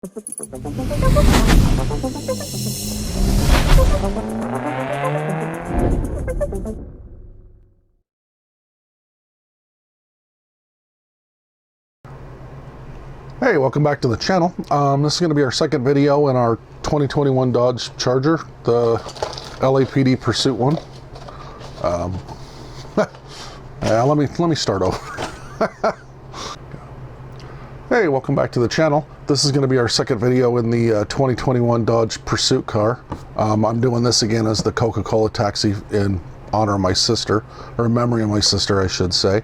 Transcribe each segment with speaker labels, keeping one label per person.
Speaker 1: Hey, welcome back to the channel. This is going to be our second video in our 2021 Dodge Charger, the LAPD Pursuit one. Let me start over. Hey, welcome back to the channel. This is going to be our second video in the 2021 Dodge Pursuit car. I'm doing this again as the Coca-Cola taxi in honor of my sister, or in memory of my sister, I should say.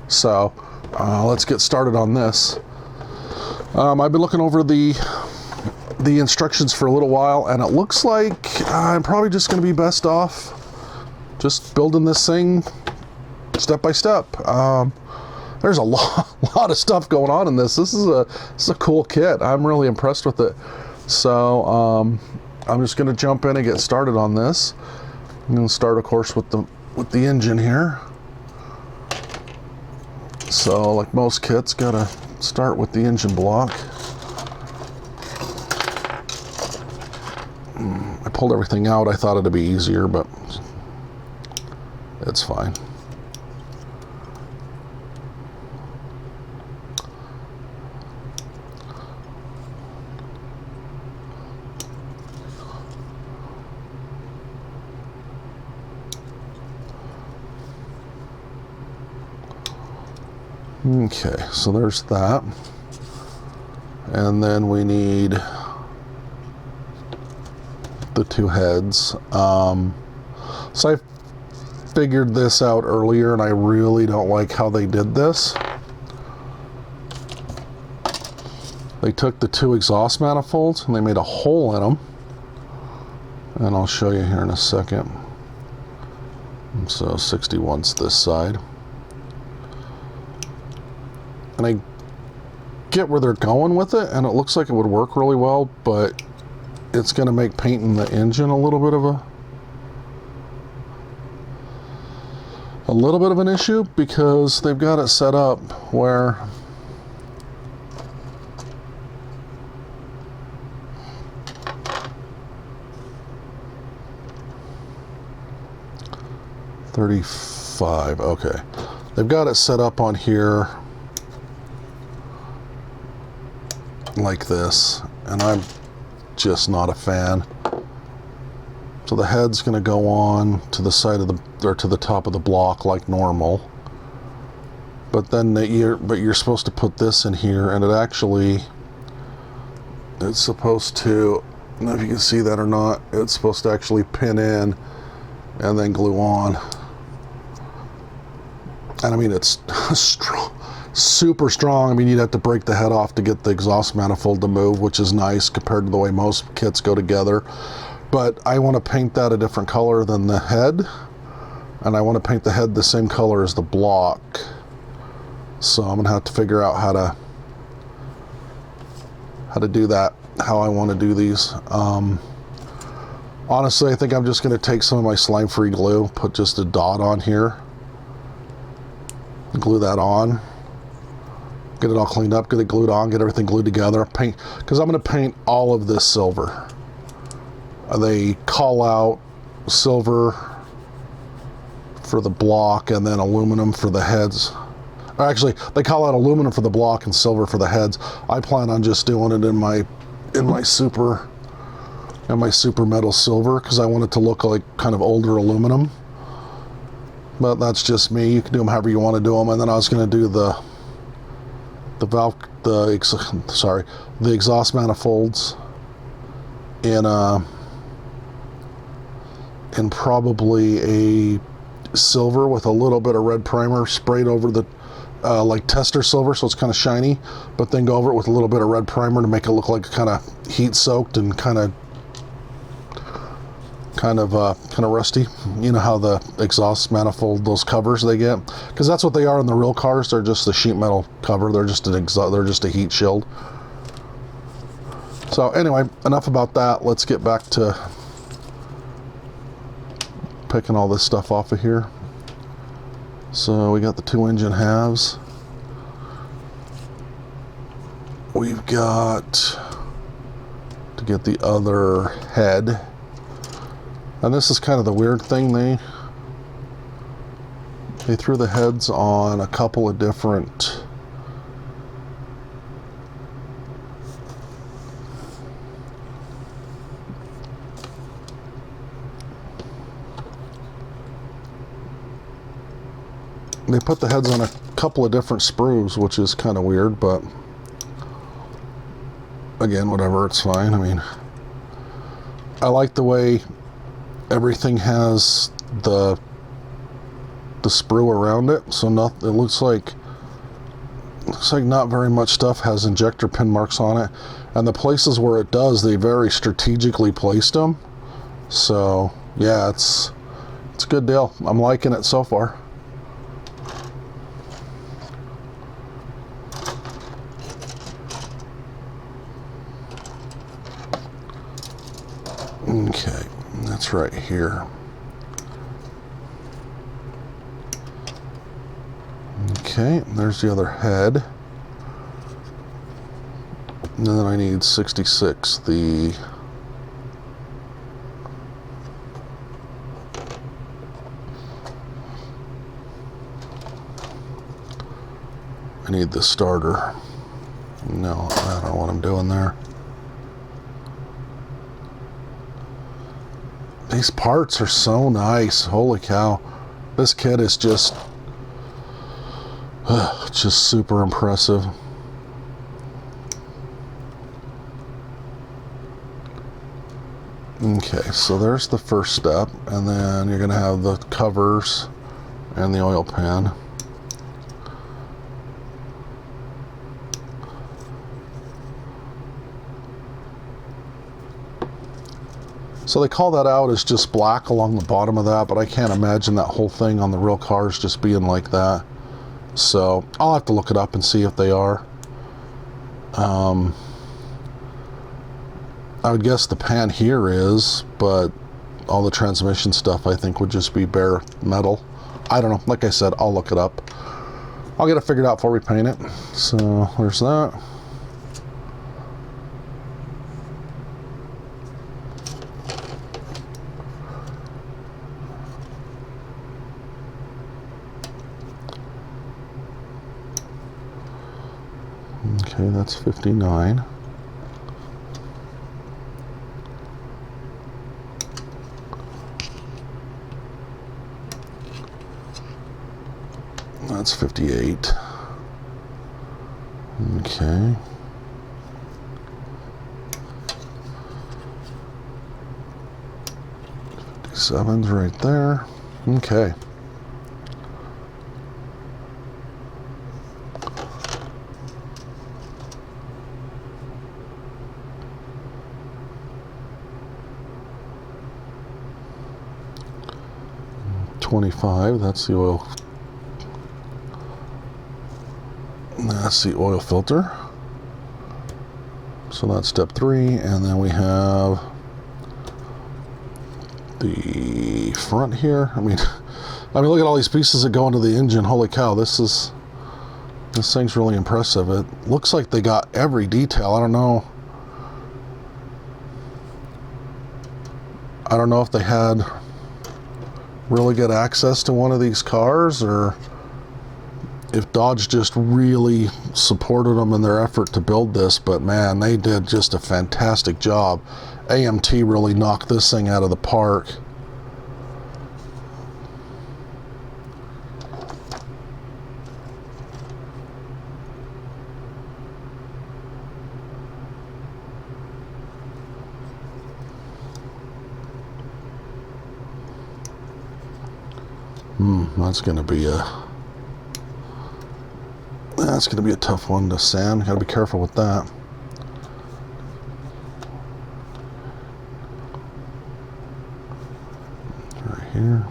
Speaker 1: So let's get started on this. I've been looking over the instructions for a little while, and it looks like I'm probably just going to be best off just building this thing step by step. There's a lot of stuff going on in this. This is a cool kit. I'm really impressed with it. So I'm just going to jump in and get started on this. I'm going to start, of course, with the engine here. So, like most kits, gotta start with the engine block. I pulled everything out. I thought it'd be easier, but it's fine. Okay, so there's that. And then we need the two heads. So I figured this out earlier, and I really don't like how they did this. They took the two exhaust manifolds and they made a hole in them. And I'll show you here in a second. So 61's this side. And I get where they're going with it, and it looks like it would work really well, but it's going to make painting the engine a little bit of an issue, because they've got it set up where .35, okay. They've got it set up on here like this, and I'm just not a fan. So the head's going to go on to the side of or to the top of the block like normal, but then you're supposed to put this in here, and it's supposed to, I don't know if you can see that or not, it's supposed to actually pin in and then glue on. And I mean, it's strong, super strong. I mean, you'd have to break the head off to get the exhaust manifold to move, which is nice compared to the way most kits go together. But I want to paint that a different color than the head, and I want to paint the head the same color as the block. So I'm gonna have to figure out how to do that, how I want to do these. Honestly, I think I'm just going to take some of my slime-free glue, put just a dot on here, glue that on, get it all cleaned up, get it glued on, get everything glued together, paint, because I'm going to paint all of this silver. They call out silver for the block and then aluminum for the heads. Actually, they call out aluminum for the block and silver for the heads. I plan on just doing it in my super metal silver, because I want it to look like kind of older aluminum. But that's just me. You can do them however you want to do them. And then I was going to do the exhaust manifolds in probably a silver with a little bit of red primer sprayed over the like tester silver, so it's kind of shiny, but then go over it with a little bit of red primer to make it look like kind of heat soaked and kind of rusty. You know how the exhaust manifold, those covers they get, because that's what they are in the real cars. They're just the sheet metal cover. They're just a heat shield. So anyway, enough about that. Let's get back to picking all this stuff off of here. So we got the two engine halves. We've got to get the other head. And this is kind of the weird thing, they threw the heads on a couple of different they put the heads on a couple of different sprues, which is kind of weird, but again, whatever, it's fine. I mean, I like the way everything has the sprue around it, so it looks like not very much stuff has injector pin marks on it, and the places where it does, they very strategically placed them. So yeah, it's a good deal. I'm liking it so far. Okay, that's right here. Okay, there's the other head. And then I need 66, I need the starter. No, I don't know what I'm doing there. These parts are so nice. Holy cow. This kit is just super impressive. Okay, so there's the first step, and then you're going to have the covers and the oil pan. So they call that out as just black along the bottom of that, but I can't imagine that whole thing on the real cars just being like that. So I'll have to look it up and see if they are. I would guess the pan here is, but all the transmission stuff I think would just be bare metal. I don't know. Like I said, I'll look it up. I'll get it figured out before we paint it. So there's that. Okay, that's 59. That's 58. Okay. Seven's right there. Okay. $25, that's the oil. That's the oil filter. So that's step 3, and then we have the front here. I mean, look at all these pieces that go into the engine. Holy cow, this thing's really impressive. It looks like they got every detail. I don't know if they had really good access to one of these cars, or if Dodge just really supported them in their effort to build this, but man, they did just a fantastic job. AMT really knocked this thing out of the park. That's gonna be a tough one to sand. Gotta be careful with that. Right here.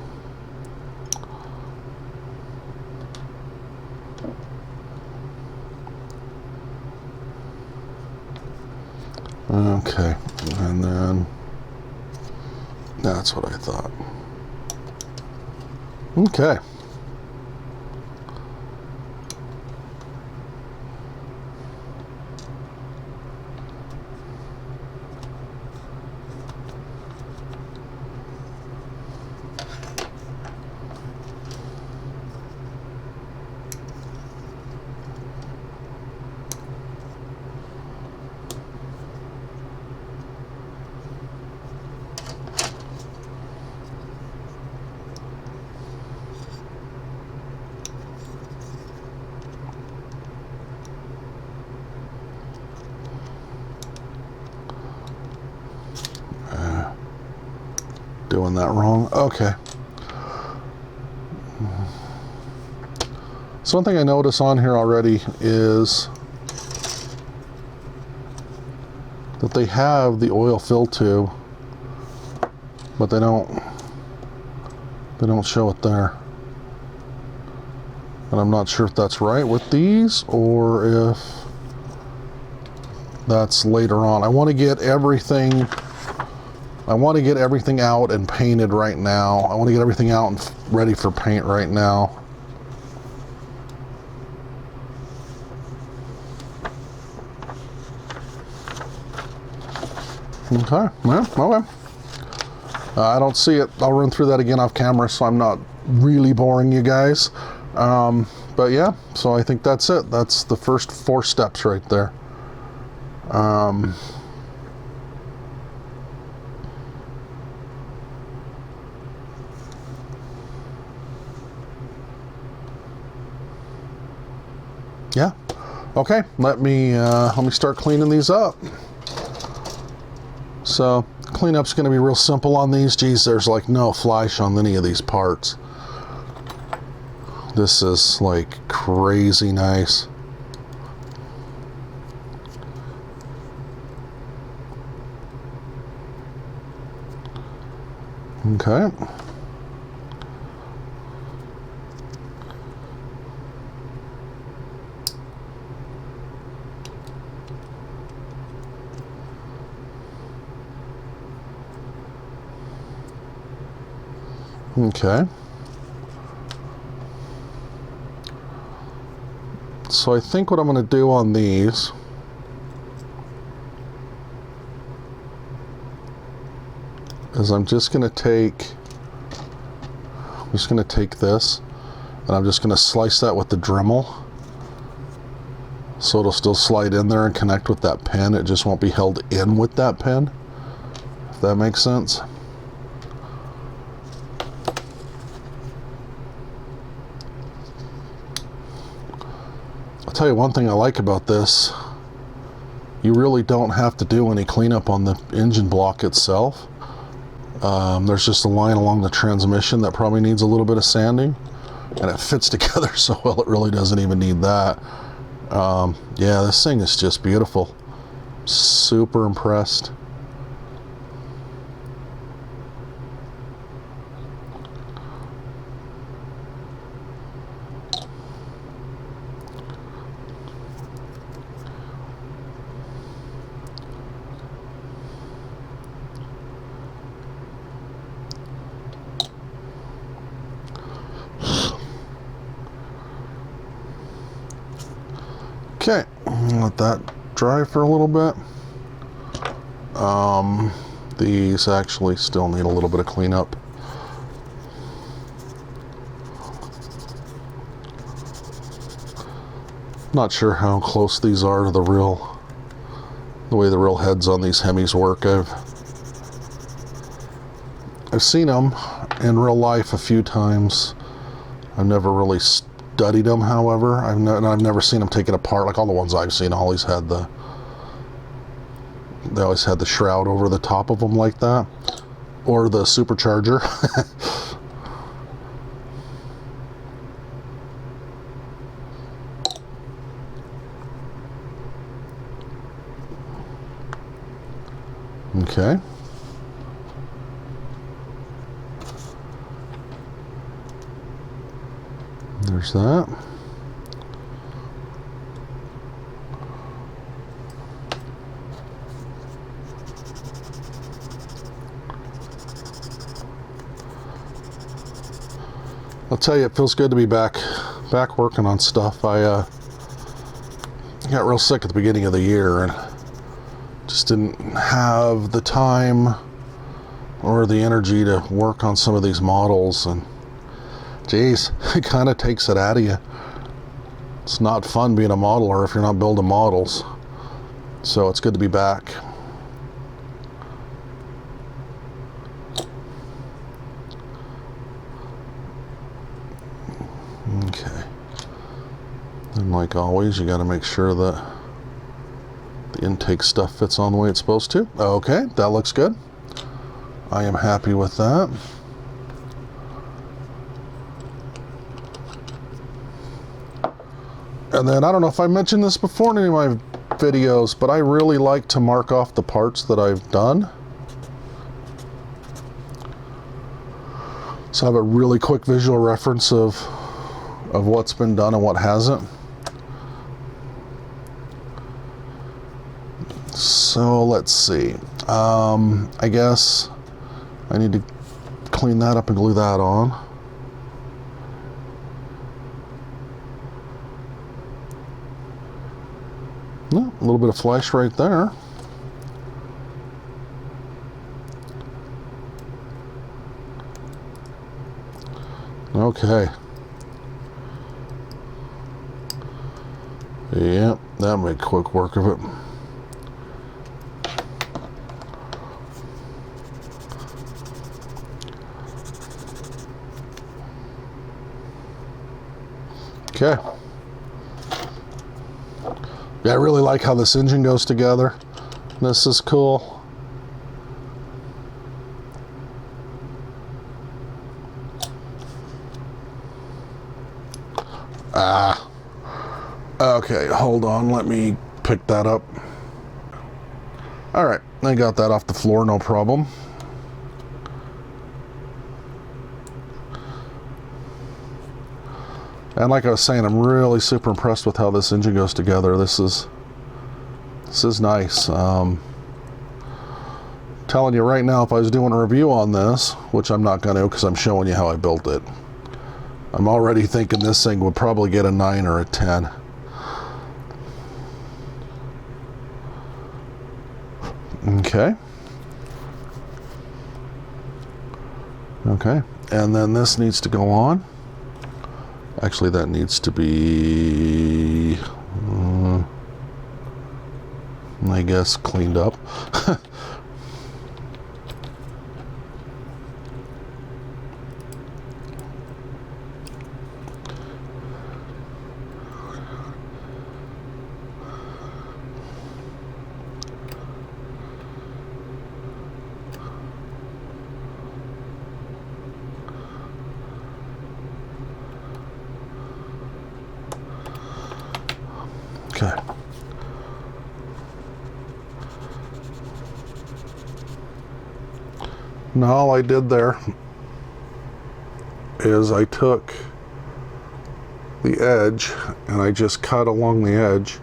Speaker 1: Okay, and then that's what I thought. Okay. Doing that wrong. Okay. So one thing I notice on here already is that they have the oil fill tube, but they don't show it there. And I'm not sure if that's right with these or if that's later on. I want to get everything out and painted right now. I want to get everything out and ready for paint right now. Okay, yeah, okay. I don't see it. I'll run through that again off camera so I'm not really boring you guys. But yeah, so I think that's it. That's the first 4 steps right there. Yeah. Okay, let me start cleaning these up. So cleanup's going to be real simple on these. Geez, there's like no flash on any of these parts. This is like crazy nice. Okay. Okay. So I think what I'm going to do on these is I'm just going to take this and I'm just going to slice that with the Dremel so it'll still slide in there and connect with that pin. It just won't be held in with that pin, if that makes sense. I'll tell you one thing I like about this. You really don't have to do any cleanup on the engine block itself. There's just a line along the transmission that probably needs a little bit of sanding, and it fits together so well it really doesn't even need that. Yeah, this thing is just beautiful. Super impressed. Okay, let that dry for a little bit. These actually still need a little bit of cleanup. Not sure how close these are to the way the real heads on these Hemis work. I've seen them in real life a few times. I've never really studied them, however. I've never seen them taken apart. Like all the ones I've seen always had the shroud over the top of them like that, or the supercharger. Okay. There's that. I'll tell you, it feels good to be back working on stuff. I got real sick at the beginning of the year and just didn't have the time or the energy to work on some of these models, and geez, it kind of takes it out of you. It's not fun being a modeler if you're not building models. So it's good to be back. Okay. And like always, you got to make sure that the intake stuff fits on the way it's supposed to. Okay, that looks good. I am happy with that. And then, I don't know if I mentioned this before in any of my videos, but I really like to mark off the parts that I've done. So I have a really quick visual reference of what's been done and what hasn't. So let's see. I guess I need to clean that up and glue that on. Yeah, a little bit of flesh right there. Okay. Yep, that made quick work of it. Okay. Yeah, I really like how this engine goes together. This is cool. Okay, hold on, let me pick that up. All right, I got that off the floor, no problem. And like I was saying, I'm really super impressed with how this engine goes together. This is nice. Telling you right now, if I was doing a review on this, which I'm not going to because I'm showing you how I built it, I'm already thinking this thing would probably get a 9 or a 10. Okay. Okay, and then this needs to go on. Actually, that needs to be, I guess, cleaned up. Okay. Now all I did there is I took the edge and I just cut along the edge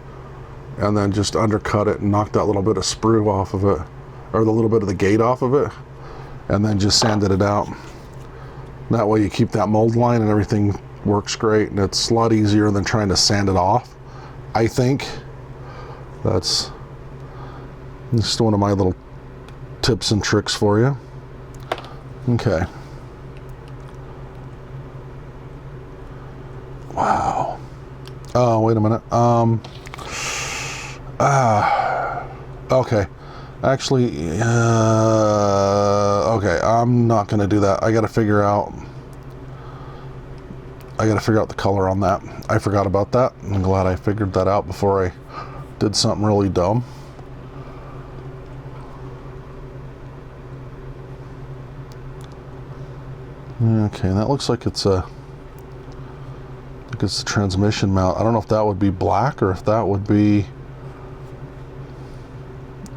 Speaker 1: and then just undercut it and knocked that little bit of sprue off of it, or the little bit of the gate off of it, and then just sanded it out. That way you keep that mold line and everything works great, and it's a lot easier than trying to sand it off. I think that's just one of my little tips and tricks for you. Okay. Wow. Oh, wait a minute. Okay. Actually, okay, I'm not going to do that. I got to figure out the color on that. I forgot about that. I'm glad I figured that out before I did something really dumb. Okay, that looks like it's a transmission mount. I don't know if that would be black or if that would be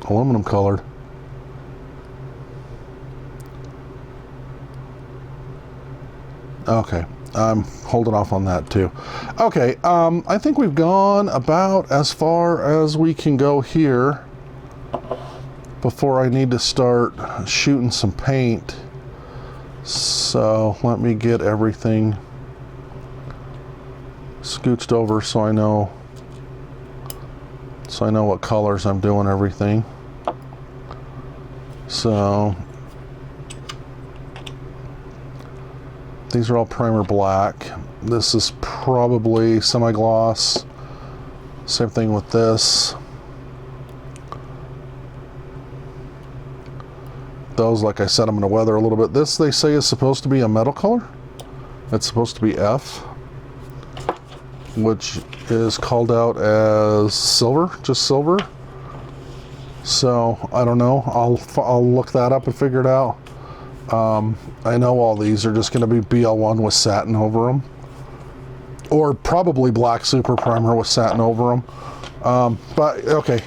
Speaker 1: aluminum colored. Okay, I'm holding off on that too. Okay, I think we've gone about as far as we can go here before I need to start shooting some paint. So let me get everything scooched over so I know what colors I'm doing everything. So these are all primer black. This is probably semi-gloss. Same thing with this. Those, like I said, I'm going to weather a little bit. This, they say, is supposed to be a metal color. It's supposed to be F, which is called out as silver, just silver. So I don't know. I'll look that up and figure it out. I know all these are just going to be BL1 with satin over them, or probably black super primer with satin over them. But okay,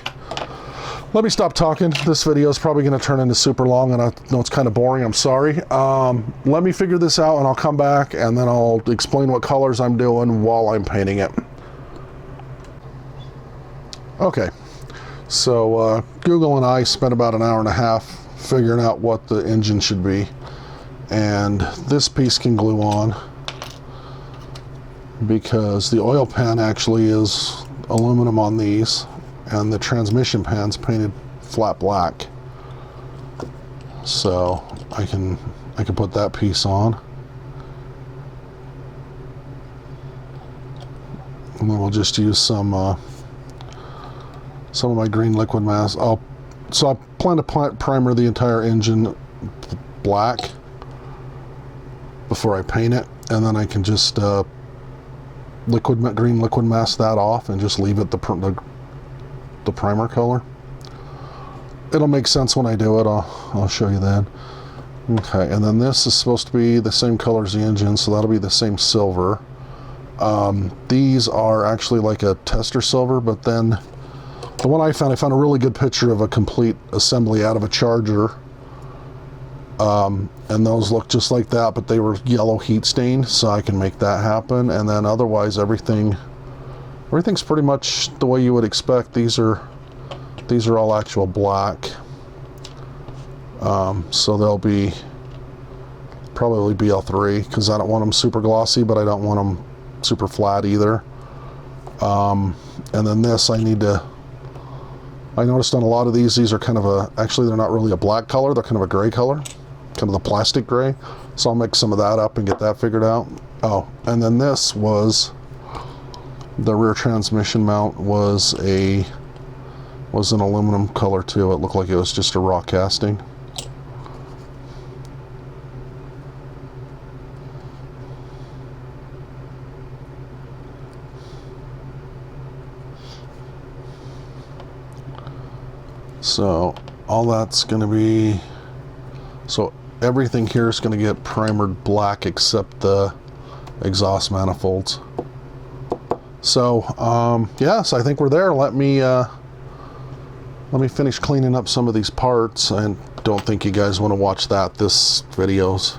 Speaker 1: let me stop talking. This video is probably going to turn into super long, and I know it's kind of boring. I'm sorry. Let me figure this out, and I'll come back, and then I'll explain what colors I'm doing while I'm painting it. Okay, so Google and I spent about an hour and a half figuring out what the engine should be, and this piece can glue on because the oil pan actually is aluminum on these, and the transmission pan's painted flat black. So I can put that piece on, and then we'll just use some of my green liquid mask. So I plan to primer the entire engine black before I paint it, and then I can just green liquid mask that off and just leave it the primer color. It'll make sense when I do it. I'll show you then. Okay, and then this is supposed to be the same color as the engine, so that'll be the same silver. These are actually like a tester silver, but then the one I found a really good picture of a complete assembly out of a Charger, and those look just like that, but they were yellow heat stained, so I can make that happen. And then otherwise everything's pretty much the way you would expect. These are all actual black, so they'll be probably BL3 because I don't want them super glossy, but I don't want them super flat either. And then this I noticed on a lot of these are kind of actually they're not really a black color, they're kind of a gray color, kind of the plastic gray. So I'll mix some of that up and get that figured out. Oh, and then this was the rear transmission mount was an aluminum color too. It looked like it was just a raw casting. So all that's going to be, so everything here is going to get primered black except the exhaust manifolds. So yeah, so I think we're there. Let me finish cleaning up some of these parts. I don't think you guys want to watch that. This video's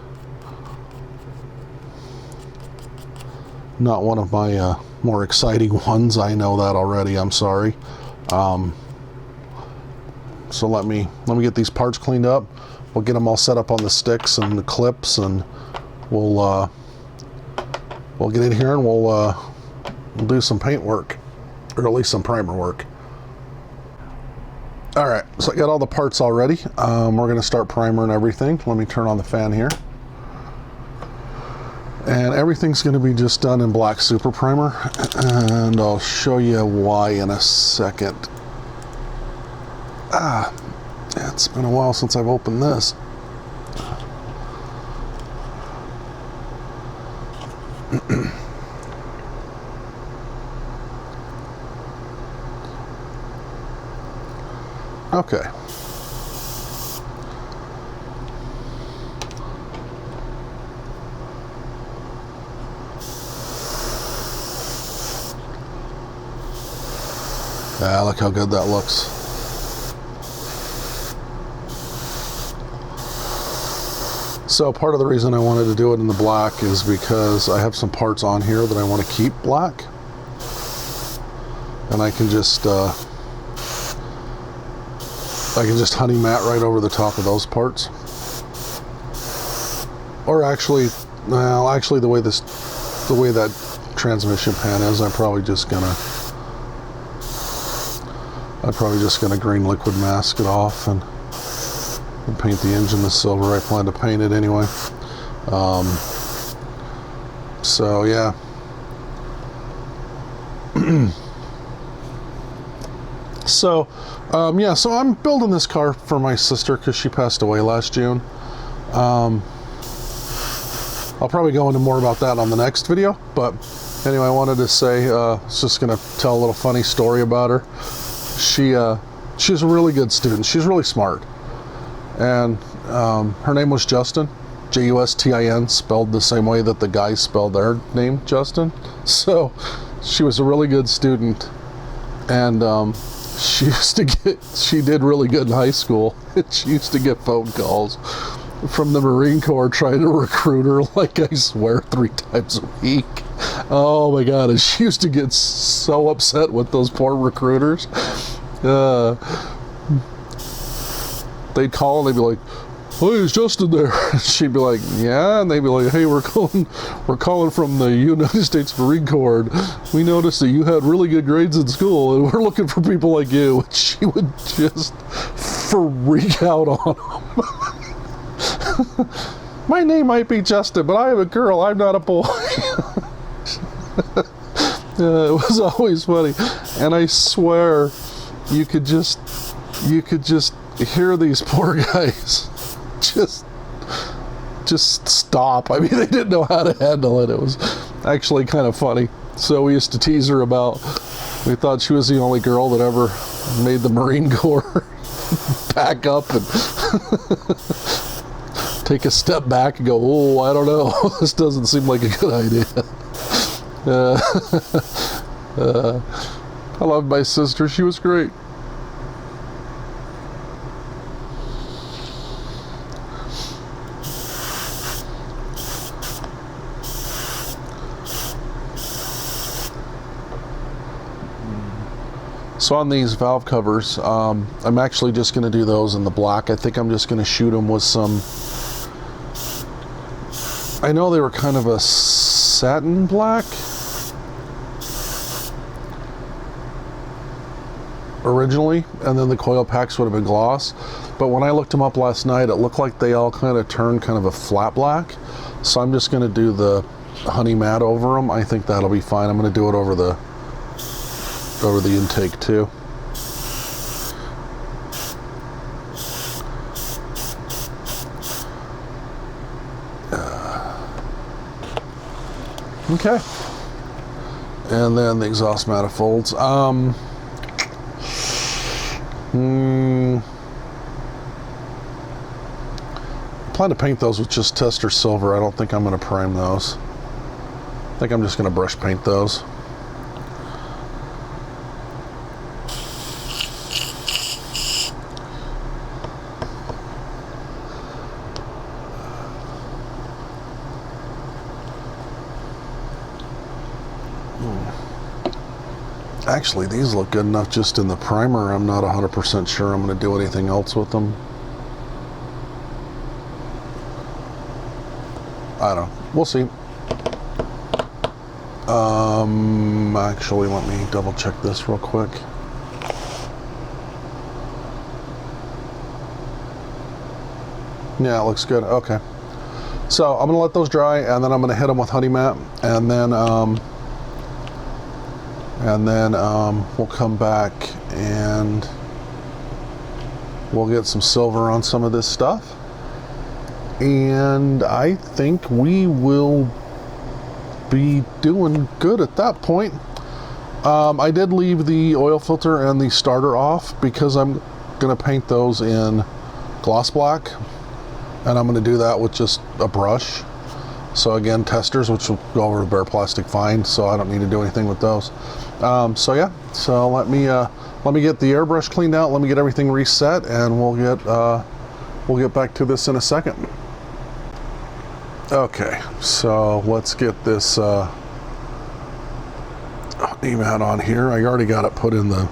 Speaker 1: not one of my more exciting ones. I know that already. I'm sorry. So let me get these parts cleaned up. We'll get them all set up on the sticks and the clips, and we'll get in here and we'll do some paint work, or at least some primer work. All right, so I got all the parts all ready. We're going to start primering everything. Let me turn on the fan here. And everything's going to be just done in black super primer, and I'll show you why in a second. It's been a while since I've opened this. Okay. Look how good that looks. So part of the reason I wanted to do it in the black is because I have some parts on here that I want to keep black, and I can just honey mat right over the top of those parts. Or actually, well, actually the way that transmission pan is, I'm probably just gonna green liquid mask it off and paint the engine the silver. I plan to paint it anyway. So yeah. So I'm building this car for my sister because she passed away last June. I'll probably go into more about that on the next video, but anyway, I wanted to say, I was just gonna tell a little funny story about her. She's a really good student. She's really smart. And her name was Justin, Justin, spelled the same way that the guys spelled their name, Justin. So she was a really good student, and she did really good in high school. She used to get phone calls from the Marine Corps trying to recruit her, like, I swear, 3 times a week. Oh my God, and she used to get so upset with those poor recruiters. They'd call and they'd be like, "Hey, is Justin there?" She'd be like, "Yeah," and they'd be like, "Hey, we're calling from the United States Marine Corps. And we noticed that you had really good grades in school, and we're looking for people like you." And she would just freak out on them. "My name might be Justin, but I am a girl. I'm not a boy." It was always funny, and I swear, you could just hear these poor guys just stop. I mean, they didn't know how to handle it. It was actually kind of funny. So we used to tease her about, we thought she was the only girl that ever made the Marine Corps back up and take a step back and go, "Oh, I don't know. This doesn't seem like a good idea." I loved my sister. She was great. So on these valve covers, I'm actually just going to do those in the black. I think I'm just going to shoot them with some, I know they were kind of a satin black originally, and then the coil packs would have been gloss. But when I looked them up last night, it looked like they all kind of turned kind of a flat black. So I'm just going to do the honey matte over them. I think that'll be fine. I'm going to do it over the intake too. Okay. And then the exhaust manifolds. I plan to paint those with just tester silver. I don't think I'm going to prime those. I think I'm just going to brush paint those. Actually, these look good enough just in the primer. I'm not 100% sure I'm going to do anything else with them. I don't know. We'll see. Actually, let me double check this real quick. Yeah, it looks good. Okay. So I'm going to let those dry, and then I'm going to hit them with honey matte, and then we'll come back and we'll get some silver on some of this stuff. And I think we will be doing good at that point. I did leave the oil filter and the starter off because I'm going to paint those in gloss black. And I'm going to do that with just a brush. So again, testers, which will go over to bare plastic fine, so I don't need to do anything with those. So yeah, so let me get the airbrush cleaned out, let me get everything reset, and we'll get back to this in a second. Okay, so let's get this honey matte on here. I already got it put in the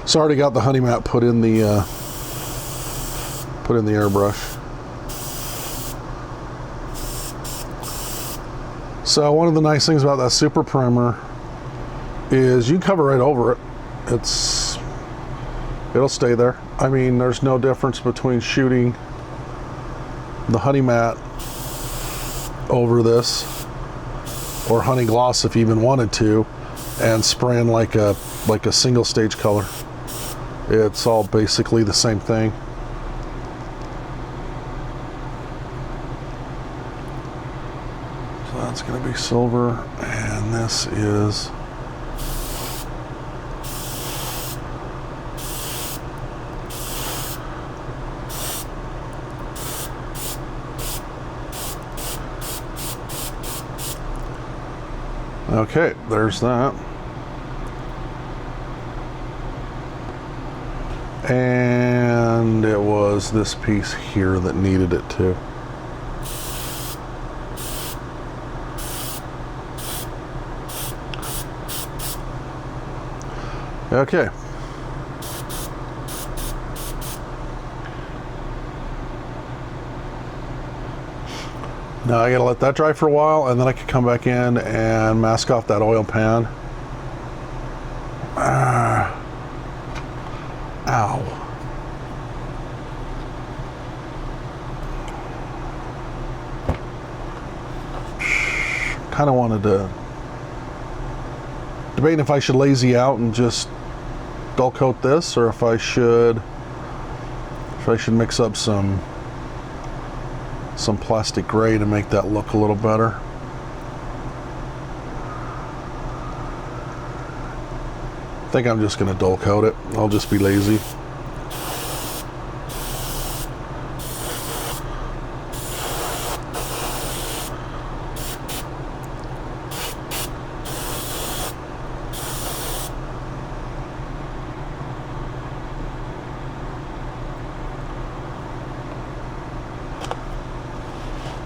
Speaker 1: so I already got the honey matte put in the airbrush. So one of the nice things about that super primer is you cover right over it. It'll stay there. I mean, there's no difference between shooting the honey matte over this or honey gloss if you even wanted to, and spraying like a single stage color. It's all basically the same thing. That's going to be silver, and this is Okay, there's that. And it was this piece here that needed it too. Okay. Now I gotta let that dry for a while, and then I can come back in and mask off that oil pan. Ow. Kind of wanted to debating if I should lazy out and just dull coat this, or if I should mix up some plastic gray to make that look a little better. I think I'm just going to dull coat it. I'll just be lazy.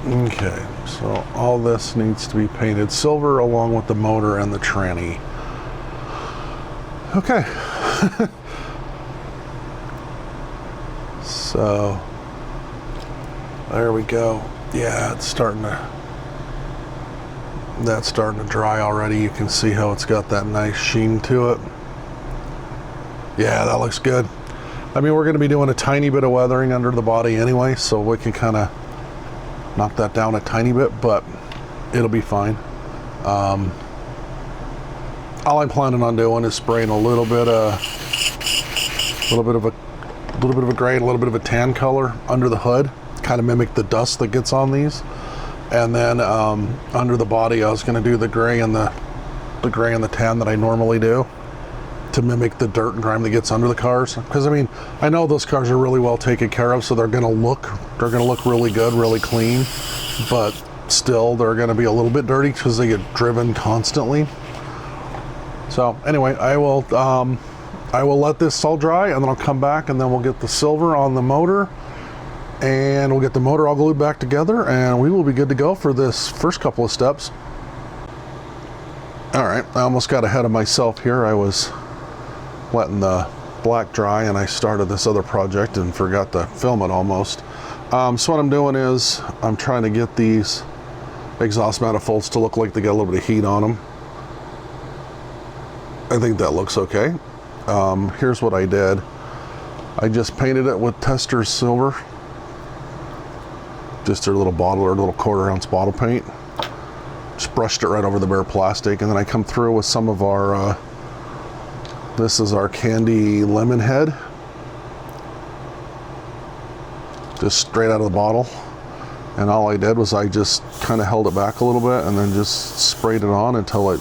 Speaker 1: Okay, so all this needs to be painted silver along with the motor and the tranny. Okay. So there we go. Yeah, that's starting to dry already. You can see how it's got that nice sheen to it. Yeah, that looks good. I mean, we're going to be doing a tiny bit of weathering under the body anyway, so we can kind of knock that down a tiny bit, but it'll be fine. All I'm planning on doing is spraying a little bit of a gray, a little bit of a tan color under the hood, kind of mimic the dust that gets on these. And then under the body, I was going to do the gray and the tan that I normally do, to mimic the dirt and grime that gets under the cars. Because I mean, I know those cars are really well taken care of, so they're gonna look really good, really clean, but still they're gonna be a little bit dirty because they get driven constantly. So anyway, I will let this all dry, and then I'll come back, and then we'll get the silver on the motor, and we'll get the motor all glued back together, and we will be good to go for this first couple of steps. All right, I almost got ahead of myself here. I was letting the black dry, and I started this other project and forgot to film it almost. So what I'm doing is I'm trying to get these exhaust manifolds to look like they got a little bit of heat on them. I think that looks okay. Here's what I did. I just painted it with Testors silver, just their little bottle or little 1/4 ounce bottle paint. Just brushed it right over the bare plastic, and then I come through with some of our this is our candy lemon head, just straight out of the bottle. And all I did was I just kind of held it back a little bit, and then just sprayed it on until it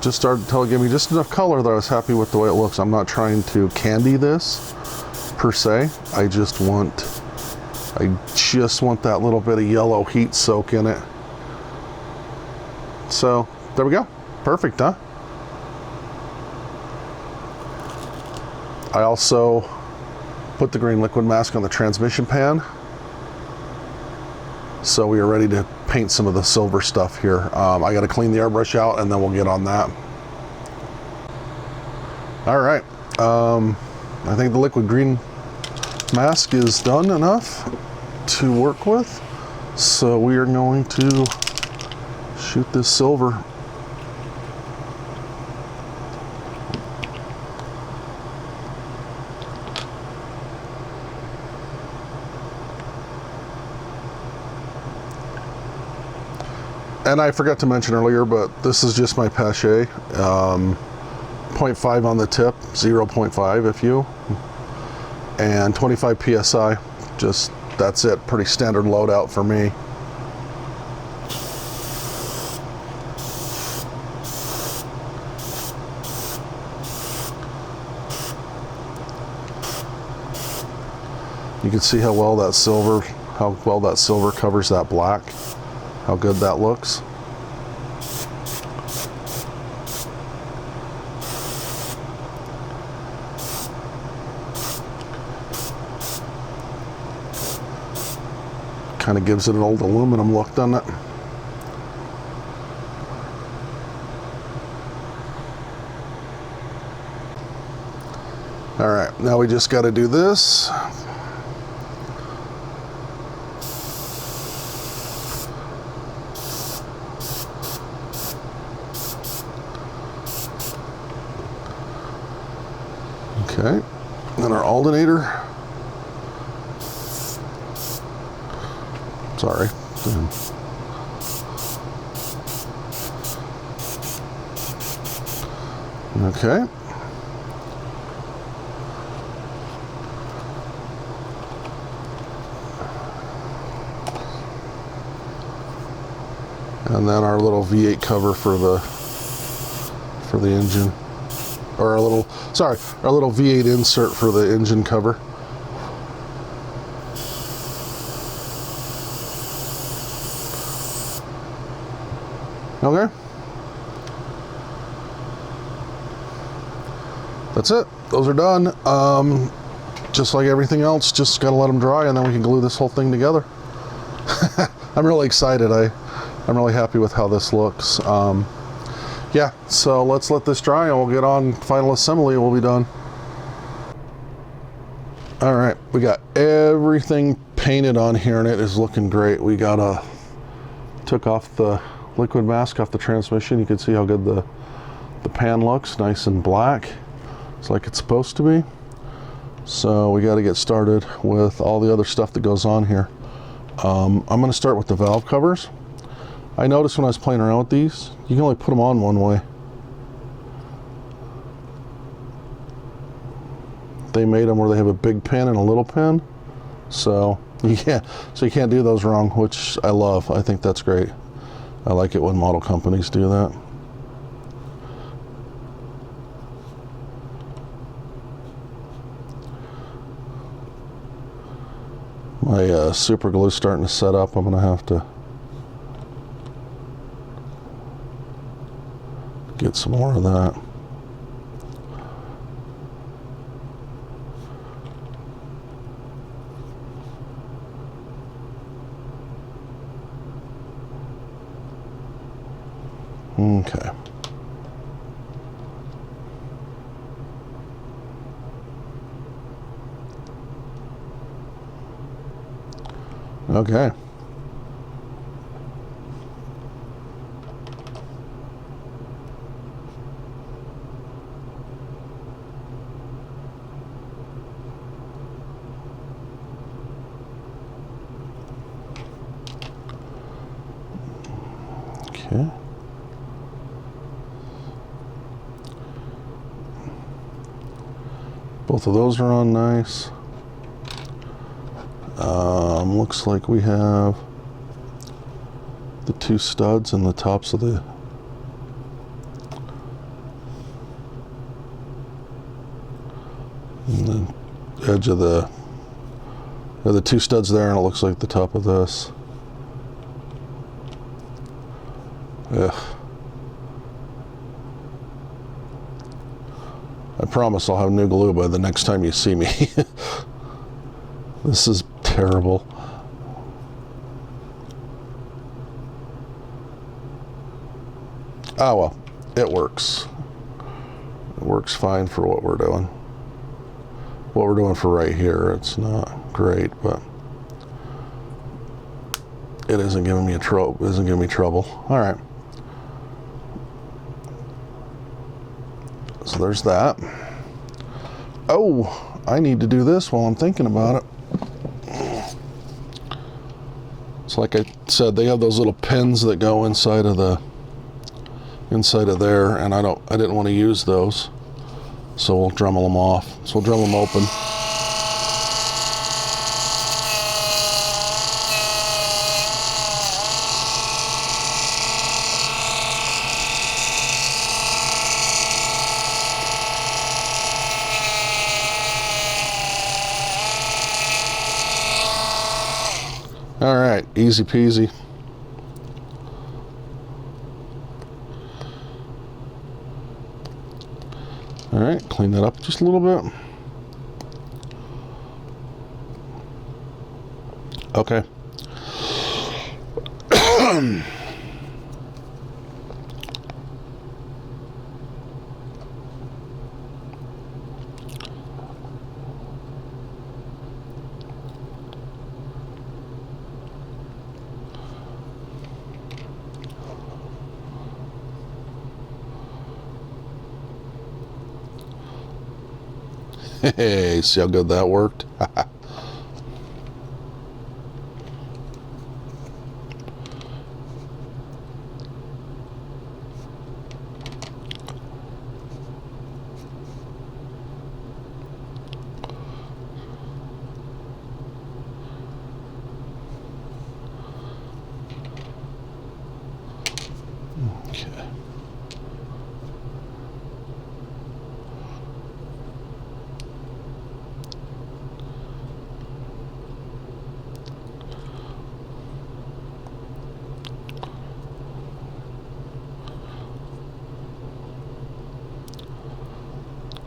Speaker 1: gave me just enough color that I was happy with the way it looks. I'm not trying to candy this per se. I just want that little bit of yellow heat soak in it. So there we go. Perfect, huh? I also put the green liquid mask on the transmission pan, so we are ready to paint some of the silver stuff here. I got to clean the airbrush out, and then we'll get on that. All right, I think the liquid green mask is done enough to work with, so we are going to shoot this silver. And I forgot to mention earlier, but this is just my Pache, 0.5 on the tip, 0.5 if you, and 25 PSI, just that's it, pretty standard loadout for me. You can see how well that silver covers that black. How good that looks. Kind of gives it an old aluminum look, doesn't it? All right, now we just got to do this. Okay, then our alternator. Sorry. Okay. And then our little V8 cover for the engine, or our little V8 insert for the engine cover. Okay. That's it. Those are done. Just like everything else, just gotta let them dry, and then we can glue this whole thing together. I'm really excited. I'm really happy with how this looks. Yeah, so let's let this dry and we'll get on final assembly and we'll be done. All right, we got everything painted on here and it is looking great. We took off the liquid mask off the transmission. You can see how good the pan looks, nice and black. It's like it's supposed to be. So we got to get started with all the other stuff that goes on here. I'm going to start with the valve covers. I noticed when I was playing around with these, you can only put them on one way. They made them where they have a big pin and a little pin, so you can't do those wrong, which I love. I think that's great. I like it when model companies do that. My super glue starting to set up. I'm gonna have to get some more of that. Okay. Okay. Okay. Both of those are on nice. Looks like we have the two studs in the tops of the edge of the two studs there, and it looks like the top of this. Ugh. I promise I'll have new glue by the next time you see me. This is terrible. Oh well, it works. It works fine for what we're doing. What we're doing for right here, it's not great, but it isn't giving me trouble. All right. So there's that. Oh, I need to do this while I'm thinking about it. So like I said, they have those little pins that go inside of there, and I didn't want to use those. So we'll Dremel them off. So we'll Dremel them open. All right, easy peasy. All right, clean that up just a little bit. Okay. Hey, see how good that worked? Okay.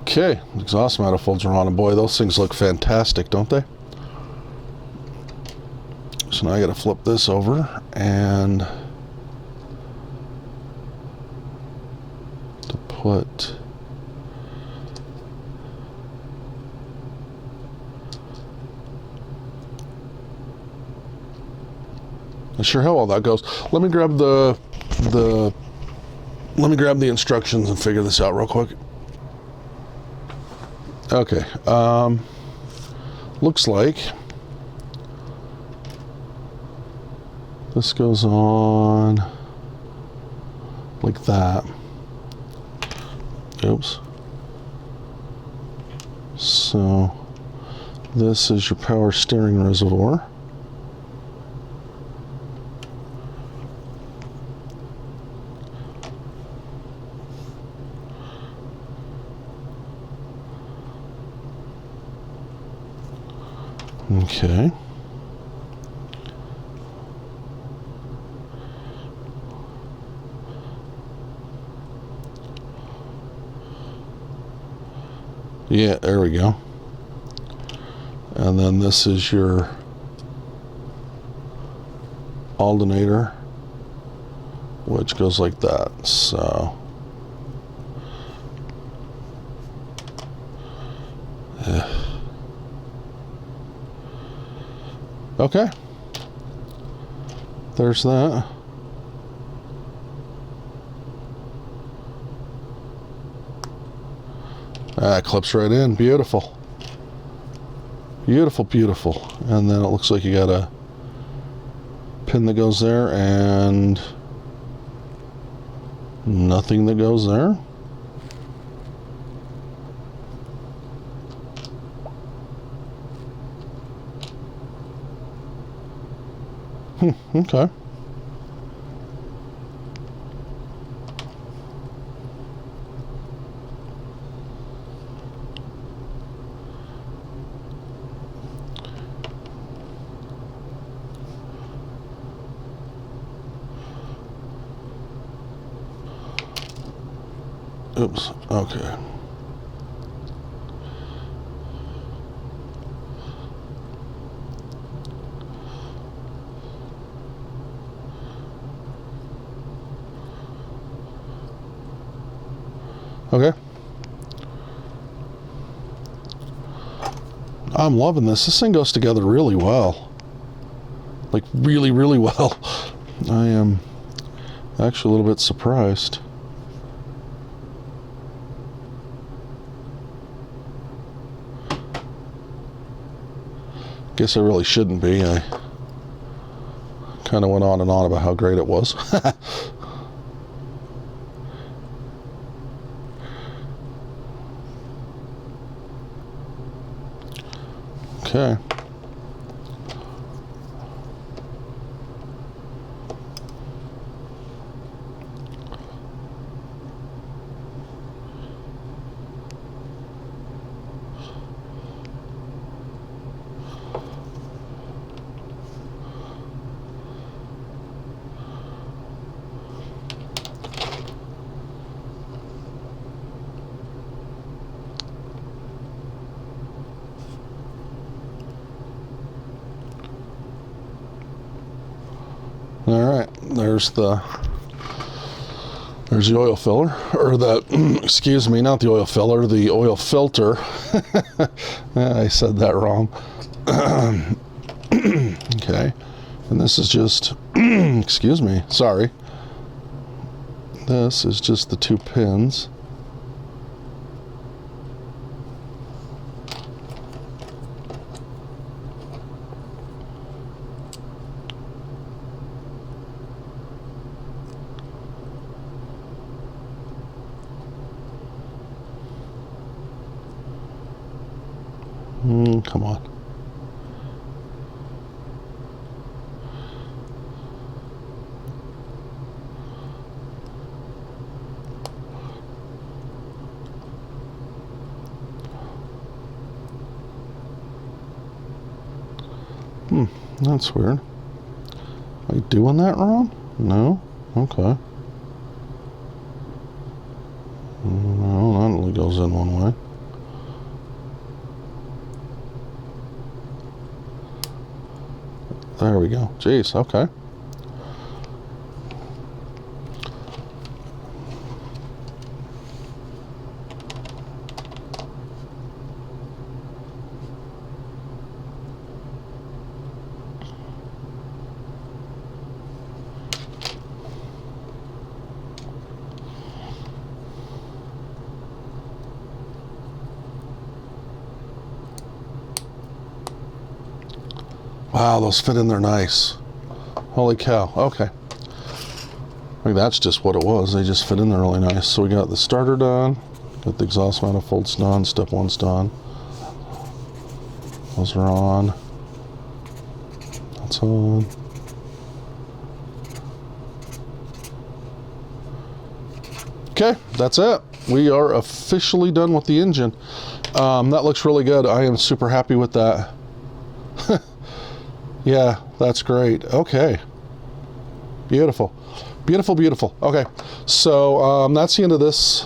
Speaker 1: Okay, exhaust manifolds are on, and boy, those things look fantastic, don't they? So now I gotta flip this over and to put not sure how all that goes. Let me grab the instructions and figure this out real quick. Okay, looks like this goes on like that. Oops. So this is your power steering reservoir. Okay. Yeah, there we go. And then this is your alternator, which goes like that. So okay, there's that. That clips right in. Beautiful. Beautiful, beautiful. And then it looks like you got a pin that goes there and nothing that goes there. Okay. Oops. Okay. Okay. I'm loving this. This thing goes together really well. Like really, really well. I am actually a little bit surprised. Guess I really shouldn't be. I kind of went on and on about how great it was. Okay. All right, there's the oil filler, or the, excuse me, not the oil filler, the oil filter. I said that wrong. Okay, and this is just, excuse me, sorry. This is just the 2 pins. Come on. That's weird. Am I doing that wrong? No? Okay. No, that only goes in one way. There we go. Jeez, okay. Wow, those fit in there nice. Holy cow. Okay. I think that's just what it was. They just fit in there really nice. So we got the starter done, got the exhaust manifolds done, step 1's done. Those are on. That's on. Okay, that's it. We are officially done with the engine. That looks really good. I am super happy with that. Yeah, that's great. Okay. Beautiful. Beautiful, beautiful. Okay, so that's the end of this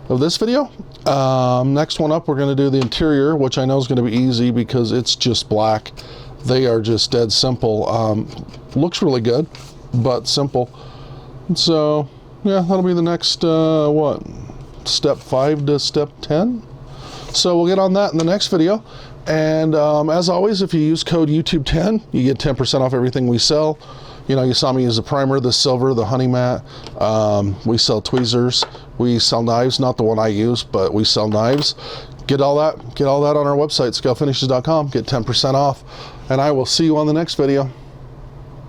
Speaker 1: video. Next one up, we're going to do the interior, which I know is going to be easy because it's just black. They are just dead simple. Looks really good, but simple. So, yeah, that'll be the next, what, step 5 to step 10? So we'll get on that in the next video. And as always, if you use code YouTube10, you get 10% off everything we sell. You know, you saw me use the primer, the silver, the honey matte. We sell tweezers. We sell knives, not the one I use, but we sell knives. Get all that on our website, scalefinishes.com. Get 10% off. And I will see you on the next video.